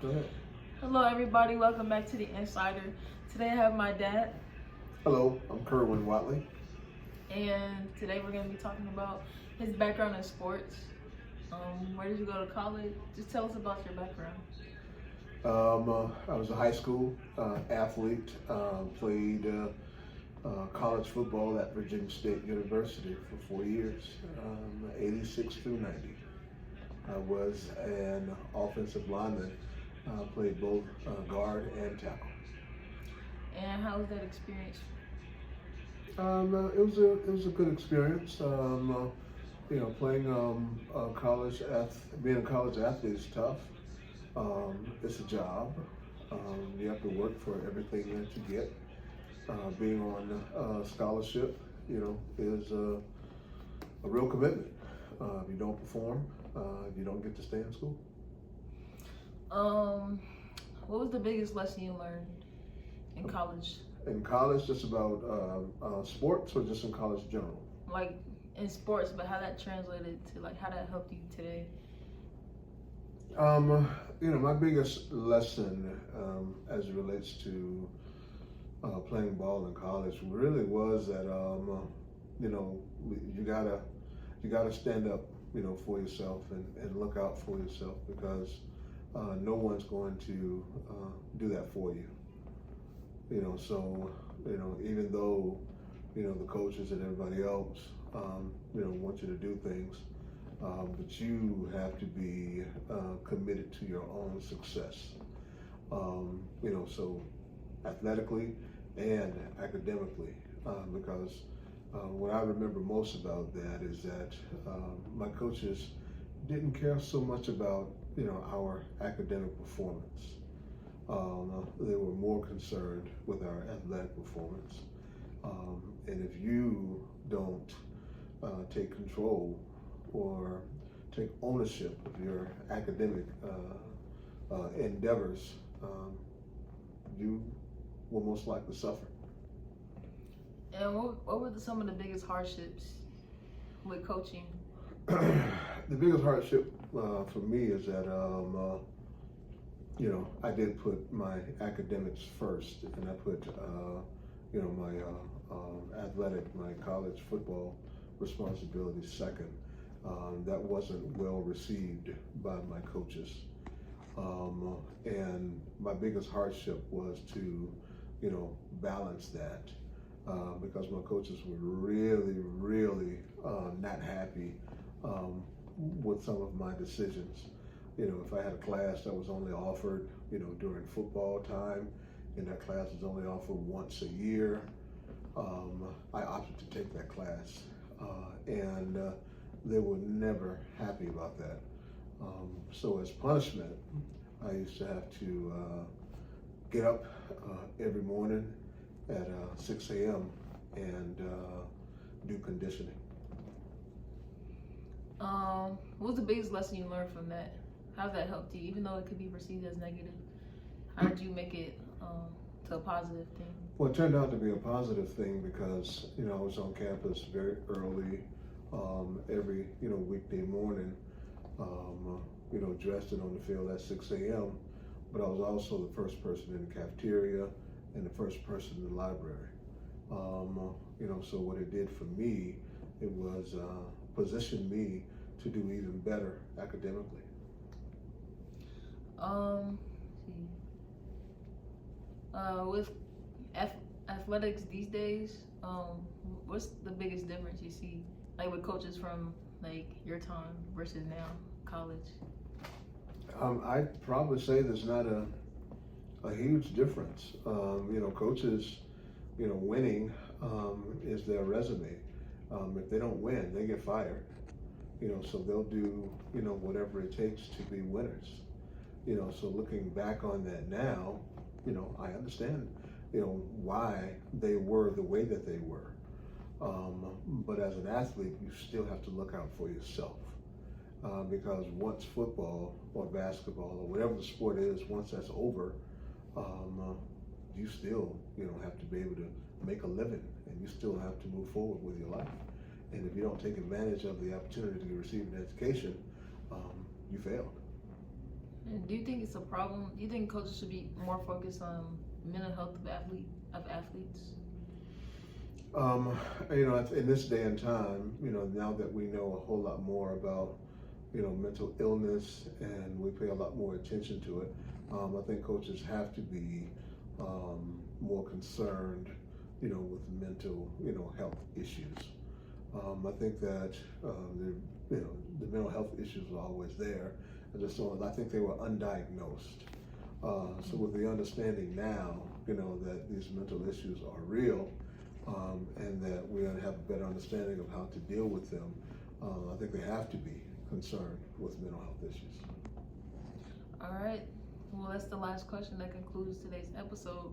Go ahead. Hello, everybody. Welcome back to the Insider. Today I have my dad, Hello, I'm Kerwen Whatley. and today we're going to be talking about his background in sports. Where did you go to college? Just tell us about your background. I was a high school athlete, played college football at Virginia State University for 4 years, 86 through 90. I was an offensive lineman, played both guard and tackle. And how was that experience? It was a good experience. Playing being a college athlete is tough. It's a job. You have to work for everything that you get. Being on scholarship, is a real commitment. If you don't perform, you don't get to stay in school. What was the biggest lesson you learned in college? In college, just about sports, or just in college in general? Like in sports, but how that translated to how that helped you today? My biggest lesson as it relates to playing ball in college really was that you gotta stand up, for yourself and look out for yourself, because no one's going to do that for you. So even though the coaches and everybody else want you to do things, but you have to be committed to your own success. So athletically and academically, because what I remember most about that is that my coaches didn't care so much about our academic performance. They were more concerned with our athletic performance. And if you don't take control or take ownership of your academic endeavors, you will most likely suffer. And what were some of the biggest hardships with coaching? The biggest hardship for me is that I did put my academics first, and I put my college football responsibilities second. That wasn't well received by my coaches, and my biggest hardship was to balance that, because my coaches were really not happy with some of my decisions. If I had a class that was only offered, during football time, and that class is only offered once a year, I opted to take that class, and they were never happy about that. So as punishment, I used to have to get up every morning at 6 a.m. and do conditioning. What was the biggest lesson you learned from that? How that helped you, even though it could be perceived as negative? How did you make it to a positive thing? Well, it turned out to be a positive thing because I was on campus very early every weekday morning, dressed and on the field at 6 a.m. But I was also the first person in the cafeteria and the first person in the library. So what it did for me, it was positioned me to do even better academically. With athletics these days, what's the biggest difference you see, with coaches from your time versus now, college? I'd probably say there's not a huge difference. Coaches, winning is their resume. If they don't win, they get fired. So they'll do whatever it takes to be winners. So looking back on that now, I understand why they were the way that they were. But as an athlete, you still have to look out for yourself, because once football or basketball or whatever the sport is, once that's over, you still have to be able to make a living, and you still have to move forward with your life. And if you don't take advantage of the opportunity to receive an education, you failed. And do you think it's a problem? Do you think coaches should be more focused on mental health of athletes? In this day and time, now that we know a whole lot more about, mental illness and we pay a lot more attention to it, I think coaches have to be more concerned, with mental, health issues. I think that the mental health issues are always there. I think they were undiagnosed. So with the understanding now, that these mental issues are real, and that we're going to have a better understanding of how to deal with them, I think they have to be concerned with mental health issues. All right. Well, that's the last question that concludes today's episode.